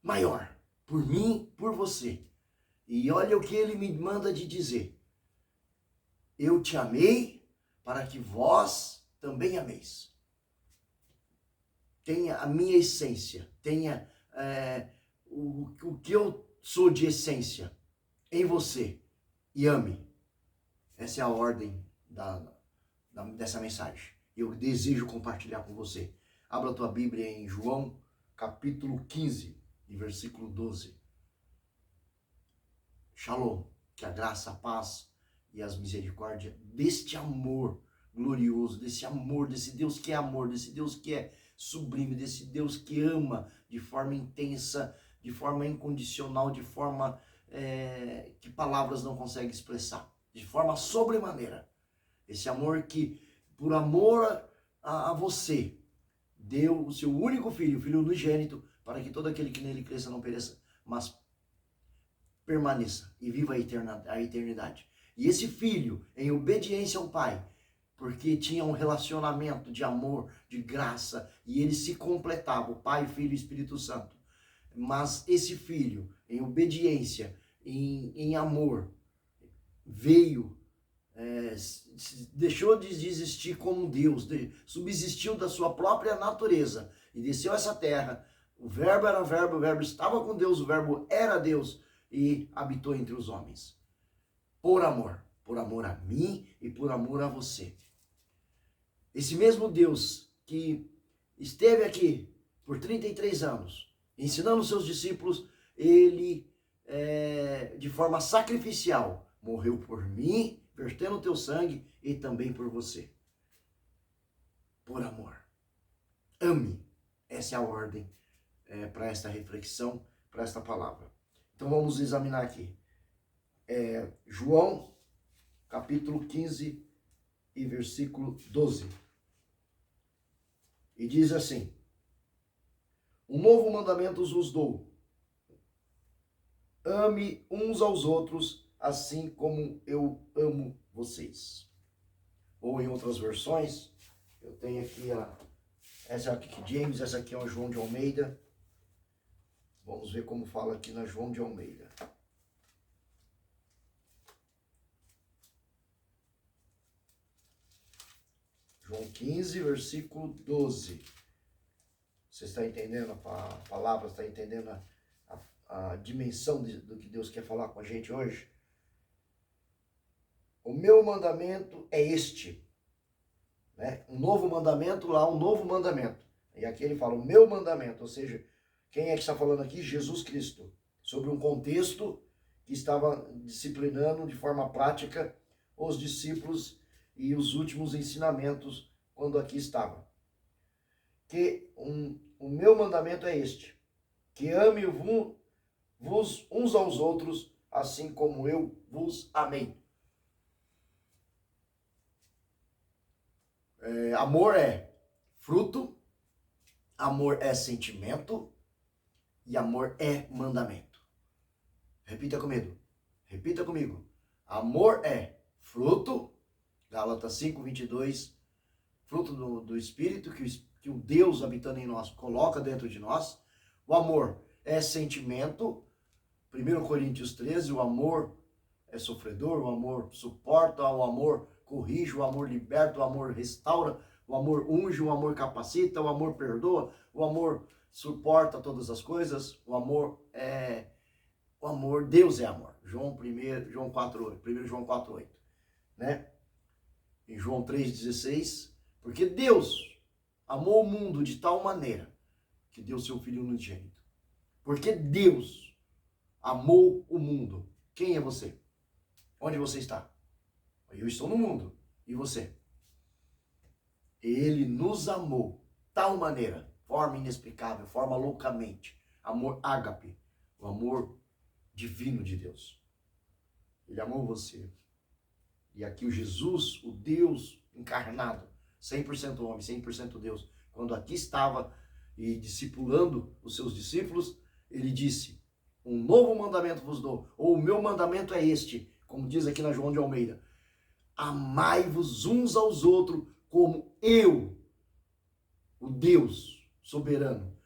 maior, por mim, por você. E olha o que ele me manda de dizer. Eu te amei para que vós também ameis. Tenha a minha essência, tenha o que eu sou de essência em você e ame. Essa é a ordem dessa mensagem. Eu desejo compartilhar com você. Abra a tua Bíblia em João, capítulo 15, e versículo 12. Shalom, que a graça, a paz e as misericórdias deste amor glorioso, desse amor, desse Deus que é amor, desse Deus que é sublime, desse Deus que ama de forma intensa, de forma incondicional, de forma que palavras não conseguem expressar, de forma sobremaneira. Esse amor que, por amor a você, deu o seu único filho, o filho unigênito, para que todo aquele que nele cresça não pereça, mas permaneça e viva a eternidade. E esse filho, em obediência ao Pai, porque tinha um relacionamento de amor, de graça, e eles se completavam, o Pai, Filho e Espírito Santo. Mas esse filho, em obediência, em amor, veio, deixou de existir como Deus, subsistiu da sua própria natureza e desceu a essa terra. O verbo era verbo, o verbo estava com Deus, o verbo era Deus e habitou entre os homens. Por amor a mim e por amor a você. Esse mesmo Deus que esteve aqui por 33 anos, ensinando os seus discípulos, ele, de forma sacrificial, morreu por mim, vertendo o teu sangue e também por você. Por amor. Ame. Essa é a ordem para esta reflexão, para esta palavra. Então vamos examinar aqui. João, capítulo 15 e versículo 12. E diz assim: um novo mandamento vos dou. Ame uns aos outros, assim como eu amo vocês. Ou em outras versões, eu tenho aqui essa aqui que James, essa aqui é o João de Almeida. Vamos ver como fala aqui na João de Almeida. João 15, versículo 12. Você está entendendo a palavra? Está entendendo a dimensão do que Deus quer falar com a gente hoje? O meu mandamento é este. Né? Um novo mandamento, lá um novo mandamento. E aqui ele fala o meu mandamento, ou seja, quem é que está falando aqui? Jesus Cristo. Sobre um contexto que estava disciplinando de forma prática os discípulos e os últimos ensinamentos quando aqui estava. Que o meu mandamento é este, que ame-vos uns aos outros, assim como eu vos amei. Amor é fruto, amor é sentimento e amor é mandamento. Repita comigo. Amor é fruto, Gálatas 5:22, fruto do Espírito que o Deus habitando em nós coloca dentro de nós. O amor é sentimento, 1 Coríntios 13, o amor é sofredor, o amor suporta, o amor corrige, o amor liberta, o amor restaura, o amor unge, o amor capacita, o amor perdoa, o amor suporta todas as coisas, o amor, Deus é amor. João 4:8, 1 João 4:8, né? Em João 3:16, porque Deus amou o mundo de tal maneira que deu seu Filho unigênito. Porque Deus amou o mundo. Quem é você? Onde você está? Eu estou no mundo. E você? Ele nos amou de tal maneira, forma inexplicável, forma loucamente. Amor ágape, o amor divino de Deus. Ele amou você. E aqui o Jesus, o Deus encarnado, 100% homem, 100% Deus, quando aqui estava e discipulando os seus discípulos, ele disse: um novo mandamento vos dou, ou o meu mandamento é este, como diz aqui na João de Almeida: amai-vos uns aos outros como eu, o Deus soberano,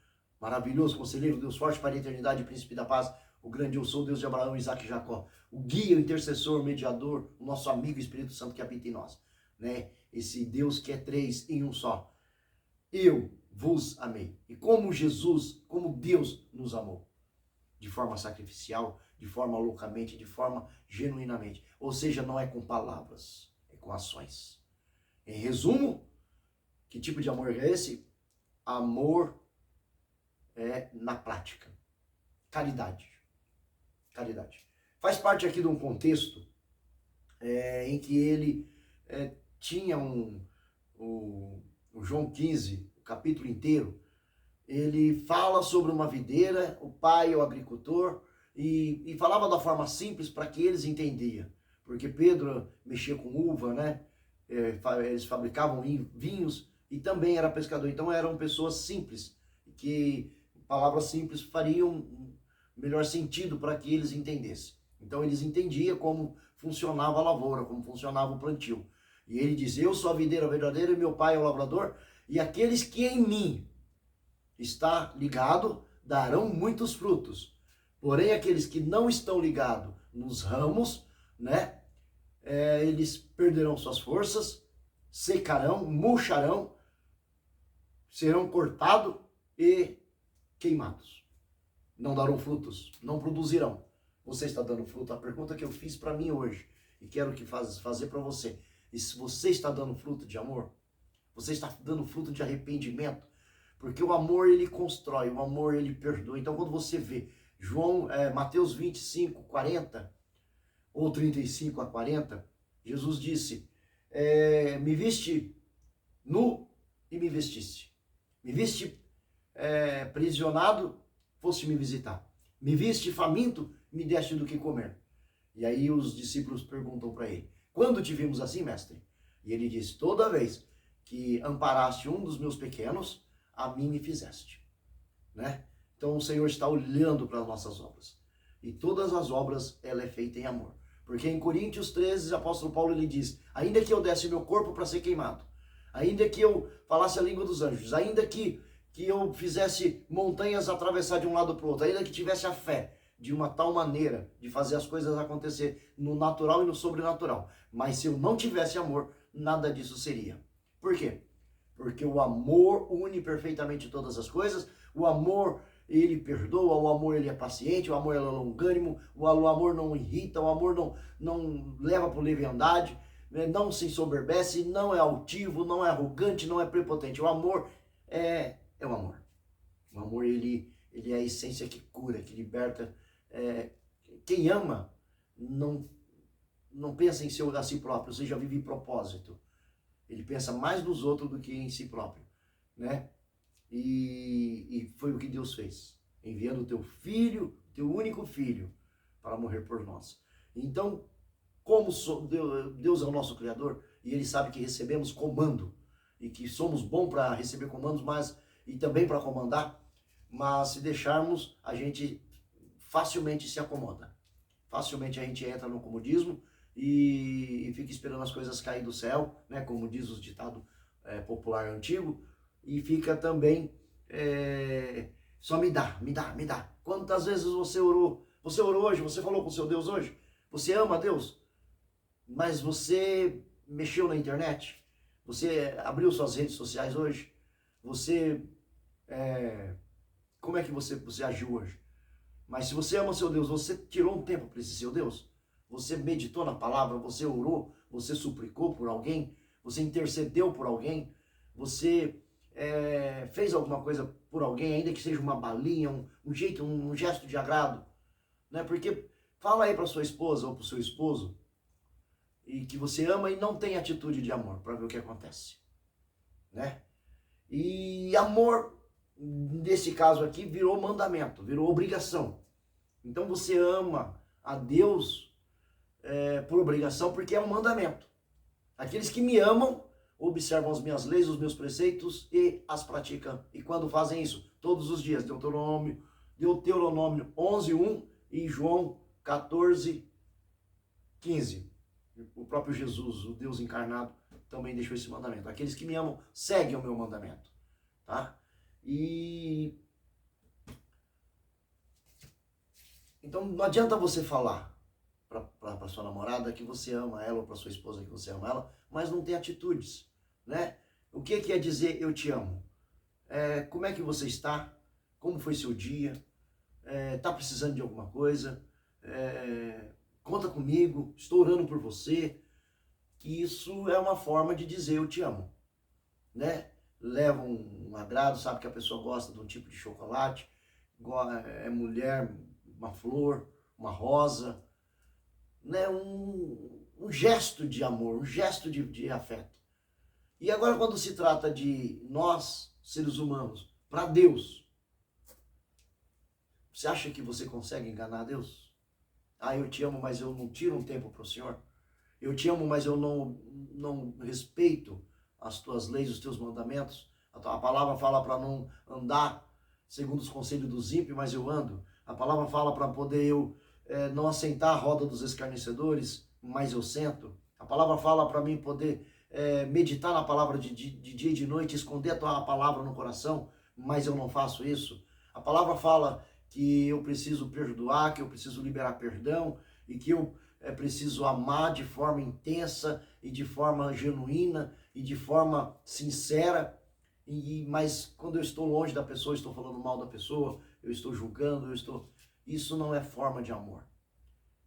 maravilhoso conselheiro, Deus forte para a eternidade, príncipe da paz, o grande eu sou, Deus de Abraão, Isaac e Jacó, o guia, o intercessor, o mediador, o nosso amigo Espírito Santo que habita em nós, né? Esse Deus que é três em um só. Eu vos amei. E como Jesus, como Deus nos amou, de forma sacrificial, de forma loucamente, de forma genuinamente. Ou seja, não é com palavras, é com ações. Em resumo, que tipo de amor é esse? Amor é na prática. Caridade. Caridade. Faz parte aqui de um contexto em que ele tinha o João 15, o capítulo inteiro, ele fala sobre uma videira, o pai é o agricultor, e falava da forma simples para que eles entendiam. Porque Pedro mexia com uva, né? Eles fabricavam vinhos e também era pescador. Então eram pessoas simples, que palavras simples fariam melhor sentido para que eles entendessem. Então eles entendiam como funcionava a lavoura, como funcionava o plantio. E ele diz, eu sou a videira verdadeira e meu pai é o lavrador, e aqueles que em mim está ligado darão muitos frutos. Porém, aqueles que não estão ligados nos ramos, né, eles perderão suas forças, secarão, murcharão, serão cortados e queimados. Não darão frutos, não produzirão. Você está dando fruto? A pergunta que eu fiz para mim hoje, e quero que fazer para você. E se você está dando fruto de amor? Você está dando fruto de arrependimento? Porque o amor, ele constrói, o amor, ele perdoa. Então, quando você vê Mateus 25, 40, ou 35 a 40, Jesus disse, me viste nu e me vestiste. Me viste prisionado, foste me visitar. Me viste faminto, me deste do que comer. E aí os discípulos perguntam para ele, quando te vimos assim, mestre? E ele diz, toda vez que amparaste um dos meus pequenos, a mim me fizeste. Né? Então o Senhor está olhando para as nossas obras. E todas as obras, ela é feita em amor. Porque em Coríntios 13, o apóstolo Paulo ele diz, ainda que eu desse meu corpo para ser queimado, ainda que eu falasse a língua dos anjos, ainda que eu fizesse montanhas atravessar de um lado para o outro, ainda que tivesse a fé de uma tal maneira de fazer as coisas acontecer no natural e no sobrenatural, mas se eu não tivesse amor, nada disso seria. Por quê? Porque o amor une perfeitamente todas as coisas, o amor ele perdoa, o amor ele é paciente, o amor ele é longânimo, o amor não irrita, o amor não leva por leviandade, não se ensoberbece, não é altivo, não é arrogante, não é prepotente. O amor é o amor. O amor ele é a essência que cura, que liberta. Quem ama não pensa em si próprio, ou seja, vive em propósito. Ele pensa mais nos outros do que em si próprio, né? E foi o que Deus fez, enviando o teu filho, teu único filho, para morrer por nós. Então, como Deus é o nosso Criador, e Ele sabe que recebemos comando, e que somos bons para receber comandos, mas e também para comandar, mas se deixarmos, a gente facilmente se acomoda. Facilmente a gente entra no comodismo e fica esperando as coisas cair do céu, né? Como diz o ditado popular antigo, e fica também só me dá. Quantas vezes você orou? Você orou hoje? Você falou com o seu Deus hoje? Você ama a Deus? Mas você mexeu na internet? Você abriu suas redes sociais hoje? Você como é que você agiu hoje? Mas se você ama o seu Deus, você tirou um tempo para esse seu Deus? Você meditou na palavra, você orou, você suplicou por alguém, você intercedeu por alguém, você fez alguma coisa por alguém, ainda que seja uma balinha, um jeito, um gesto de agrado, né? Porque fala aí para sua esposa ou para o seu esposo e que você ama e não tem atitude de amor, para ver o que acontece, né? E amor, nesse caso aqui, virou mandamento, virou obrigação. Então você ama a Deus por obrigação, porque é um mandamento. Aqueles que me amam observam as minhas leis, os meus preceitos e as praticam. E quando fazem isso? Todos os dias. Deuteronômio 11:1 e João 14:15. O próprio Jesus, o Deus encarnado, também deixou esse mandamento. Aqueles que me amam seguem o meu mandamento. Tá? E Então não adianta você falar para sua namorada que você ama ela, ou para sua esposa que você ama ela, mas não tem atitudes, né? O que quer dizer eu te amo? Como é que você está? Como foi seu dia? Tá precisando de alguma coisa? Conta comigo, estou orando por você. Isso é uma forma de dizer eu te amo, né? Leva um agrado, sabe que a pessoa gosta de um tipo de chocolate, é mulher, uma flor, uma rosa, né? Um gesto de amor, um gesto de afeto. E agora quando se trata de nós, seres humanos, para Deus, você acha que você consegue enganar Deus? Ah, eu te amo, mas eu não tiro um tempo para o Senhor. Eu te amo, mas eu não respeito as tuas leis, os teus mandamentos. A palavra fala para não andar segundo os conselhos dos ímpios, mas eu ando. A palavra fala para poder eu não assentar a roda dos escarnecedores, mas eu sento. A palavra fala para mim poder meditar na palavra de dia e de noite, esconder a tua palavra no coração, mas eu não faço isso. A palavra fala que eu preciso perdoar, que eu preciso liberar perdão e que eu preciso amar de forma intensa e de forma genuína e de forma sincera. Mas quando eu estou longe da pessoa, eu estou falando mal da pessoa, eu estou julgando, isso não é forma de amor.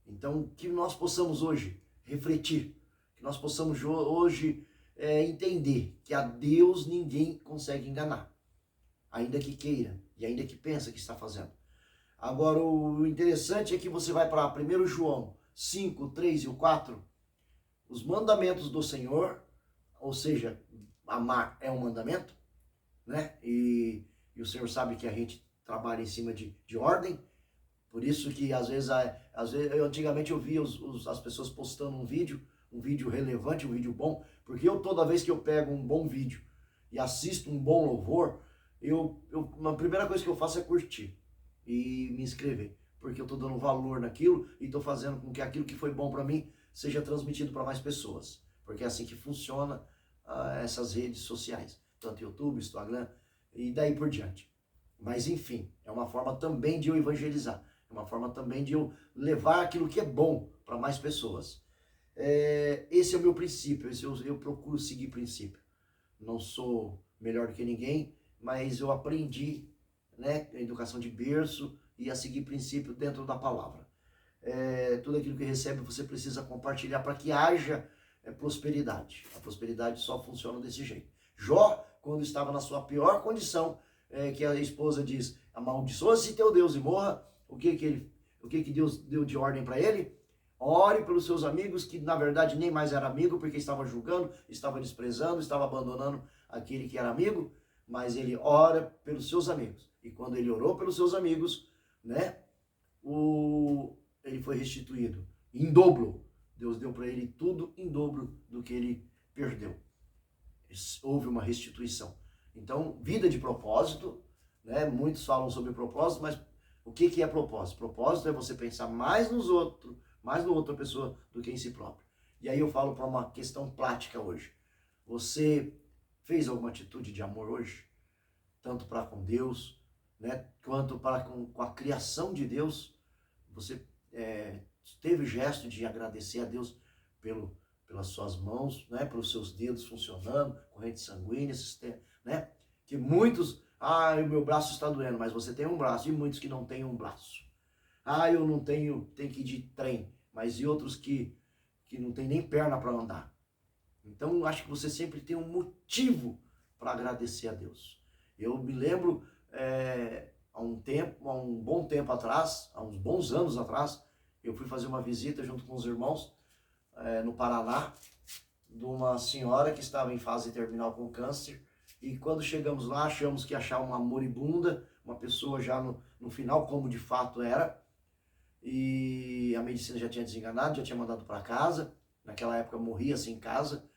Então, que nós possamos hoje refletir, que nós possamos hoje entender que a Deus ninguém consegue enganar, ainda que queira e ainda que pensa que está fazendo. Agora, o interessante é que você vai para 1 João 5, 3 e o 4, os mandamentos do Senhor, ou seja, amar é um mandamento, né? E o Senhor sabe que a gente trabalha em cima de ordem, por isso que às vezes antigamente eu via as pessoas postando um vídeo relevante, um vídeo bom, porque toda vez que eu pego um bom vídeo e assisto um bom louvor, a primeira coisa que eu faço é curtir e me inscrever, porque eu estou dando valor naquilo e estou fazendo com que aquilo que foi bom para mim seja transmitido para mais pessoas, porque é assim que funciona essas redes sociais, tanto YouTube, Instagram e daí por diante. Mas enfim, é uma forma também de eu evangelizar, é uma forma também de eu levar aquilo que é bom para mais pessoas. Esse é o meu princípio, eu procuro seguir princípio. Não sou melhor do que ninguém, mas eu aprendi, né, a educação de berço e a seguir princípio dentro da palavra. Tudo aquilo que recebe você precisa compartilhar para que haja prosperidade. A prosperidade só funciona desse jeito. Jó, quando estava na sua pior condição, que a esposa diz, amaldiçoa-se teu Deus e morra, o que Deus deu de ordem para ele? Ore pelos seus amigos, que na verdade nem mais era amigo, porque estava julgando, estava desprezando, estava abandonando aquele que era amigo, mas ele ora pelos seus amigos. E quando ele orou pelos seus amigos, né, ele foi restituído em dobro. Deus deu para ele tudo em dobro do que ele perdeu. Houve uma restituição. Então, vida de propósito, né? Muitos falam sobre propósito, mas o que é propósito? Propósito é você pensar mais nos outros, mais na outra pessoa do que em si próprio. E aí eu falo para uma questão prática hoje. Você fez alguma atitude de amor hoje? Tanto para com Deus, né? Quanto para com a criação de Deus. Você teve gesto de agradecer a Deus pelas suas mãos, né? Pelos seus dedos funcionando, corrente sanguínea, né? Que muitos, o meu braço está doendo, mas você tem um braço, e muitos que não têm um braço. Eu não tenho que ir de trem, mas e outros que não tem nem perna para andar. Então, acho que você sempre tem um motivo para agradecer a Deus. Eu me lembro, há um bom tempo atrás, há uns bons anos atrás, eu fui fazer uma visita junto com os irmãos no Paraná, de uma senhora que estava em fase terminal com câncer. E quando chegamos lá, achamos que ia achar uma moribunda, uma pessoa já no final, como de fato era. E a medicina já tinha desenganado, já tinha mandado para casa. Naquela época morria-se em casa.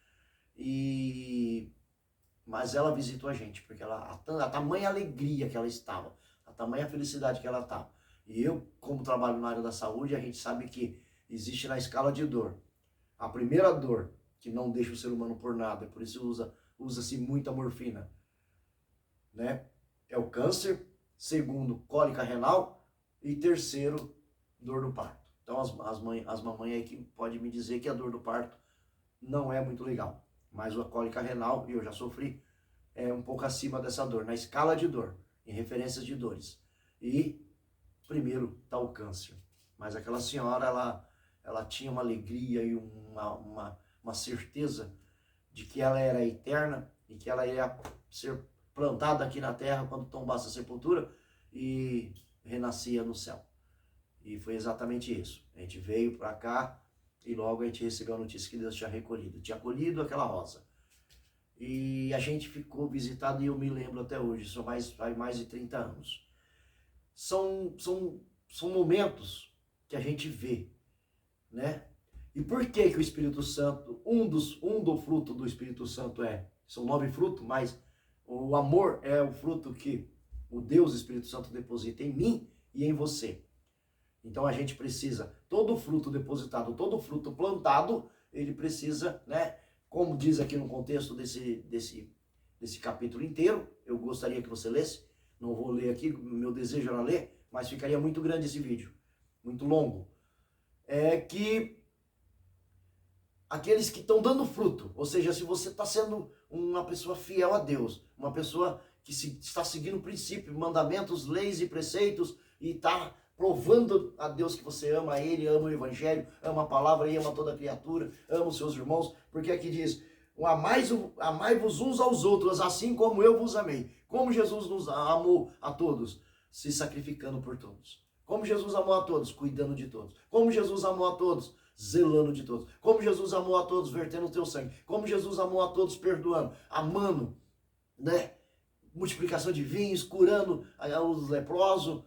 Mas ela visitou a gente, porque a tamanha alegria que ela estava, a tamanha felicidade que ela estava. E eu, como trabalho na área da saúde, a gente sabe que existe na escala de dor. A primeira dor, que não deixa o ser humano por nada, por isso usa-se muita morfina, né? É o câncer. Segundo, cólica renal. E terceiro, dor do parto. Então as mamães aí que podem me dizer que a dor do parto não é muito legal. Mas a cólica renal, eu já sofri, é um pouco acima dessa dor, na escala de dor, em referências de dores. E primeiro está o câncer. Mas aquela senhora, ela tinha uma alegria e uma certeza de que ela era eterna e que ela ia ser plantada aqui na terra quando tombasse a sepultura e renascia no céu. E foi exatamente isso. A gente veio para cá e logo a gente recebeu a notícia que Deus tinha recolhido. Tinha colhido aquela rosa. E a gente ficou visitado, e eu me lembro até hoje, faz mais de 30 anos. São momentos que a gente vê, né? E por que o Espírito Santo, do fruto do Espírito Santo são 9 frutos, mas o amor é o fruto que o Deus Espírito Santo deposita em mim e em você. Então a gente precisa, todo fruto depositado, todo fruto plantado, ele precisa, né? Como diz aqui no contexto desse capítulo inteiro, eu gostaria que você lesse, não vou ler aqui, meu desejo era ler, mas ficaria muito grande esse vídeo, muito longo. É que aqueles que estão dando fruto, ou seja, se você está sendo uma pessoa fiel a Deus, uma pessoa que está seguindo princípios, mandamentos, leis e preceitos, e está provando a Deus que você ama Ele, ama o Evangelho, ama a palavra e ama toda criatura, ama os seus irmãos, porque aqui diz, amai-vos uns aos outros, assim como eu vos amei. Como Jesus nos amou a todos, se sacrificando por todos. Como Jesus amou a todos, cuidando de todos. Como Jesus amou a todos, zelando de todos. Como Jesus amou a todos, vertendo o teu sangue. Como Jesus amou a todos, perdoando, amando, né? Multiplicação de vinhos, curando os leprosos,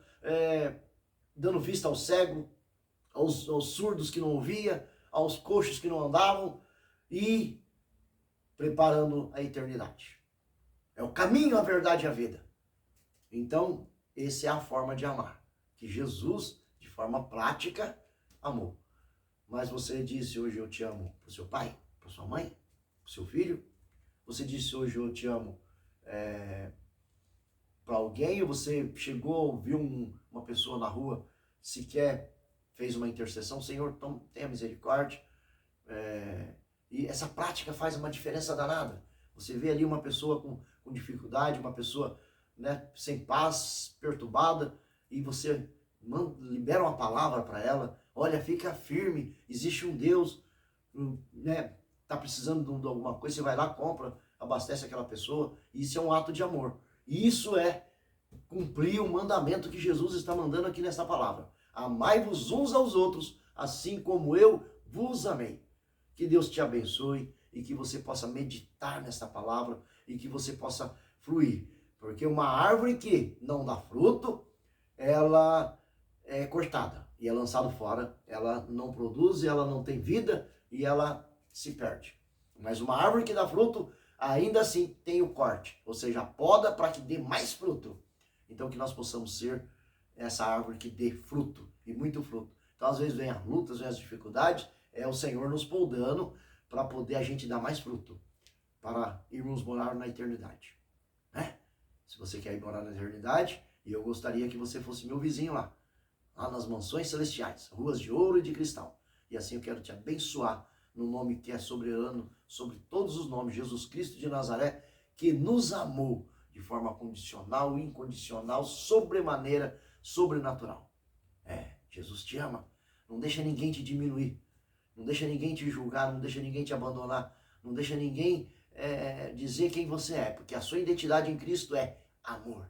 dando vista ao cego, aos surdos que não ouvia, aos coxos que não andavam e preparando a eternidade. É o caminho, a verdade e a vida. Então, essa é a forma de amar, que Jesus, de forma prática, amou. Mas você disse hoje eu te amo para o seu pai, para sua mãe, para o seu filho. Você disse hoje eu te amo para alguém, ou você chegou, viu uma pessoa na rua, sequer fez uma intercessão, Senhor, tenha misericórdia. E essa prática faz uma diferença danada. Você vê ali uma pessoa com dificuldade, uma pessoa, né, sem paz, perturbada, e você libera uma palavra para ela, olha, fica firme, existe um Deus, né, tá precisando de alguma coisa, você vai lá, compra, abastece aquela pessoa, e isso é um ato de amor. E isso é cumprir o mandamento que Jesus está mandando aqui nessa palavra. Amai-vos uns aos outros, assim como eu vos amei. Que Deus te abençoe e que você possa meditar nessa palavra e que você possa fluir. Porque uma árvore que não dá fruto, ela é cortada e é lançada fora. Ela não produz, ela não tem vida e ela se perde. Mas uma árvore que dá fruto, ainda assim tem o corte, ou seja, a poda para que dê mais fruto. Então que nós possamos ser essa árvore que dê fruto, e muito fruto. Então às vezes vem as lutas, vem as dificuldades, é o Senhor nos podando para poder a gente dar mais fruto, para irmos morar na eternidade. Né? Se você quer ir morar na eternidade, e eu gostaria que você fosse meu vizinho lá nas mansões celestiais, ruas de ouro e de cristal. E assim eu quero te abençoar no nome que é soberano sobre todos os nomes, Jesus Cristo de Nazaré, que nos amou de forma condicional, incondicional, sobremaneira, sobrenatural. Jesus te ama. Não deixa ninguém te diminuir. Não deixa ninguém te julgar, não deixa ninguém te abandonar. Não deixa ninguém dizer quem você é. Porque a sua identidade em Cristo é amor.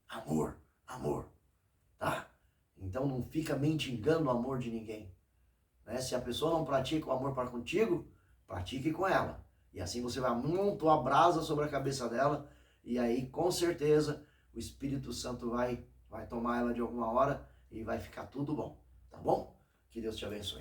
Amor. Amor. Tá? Então não fica mendigando o amor de ninguém. Né? Se a pessoa não pratica o amor para contigo, pratique com ela. E assim você vai amontoar a brasa sobre a cabeça dela. E aí, com certeza, o Espírito Santo vai tomar ela de alguma hora e vai ficar tudo bom. Tá bom? Que Deus te abençoe.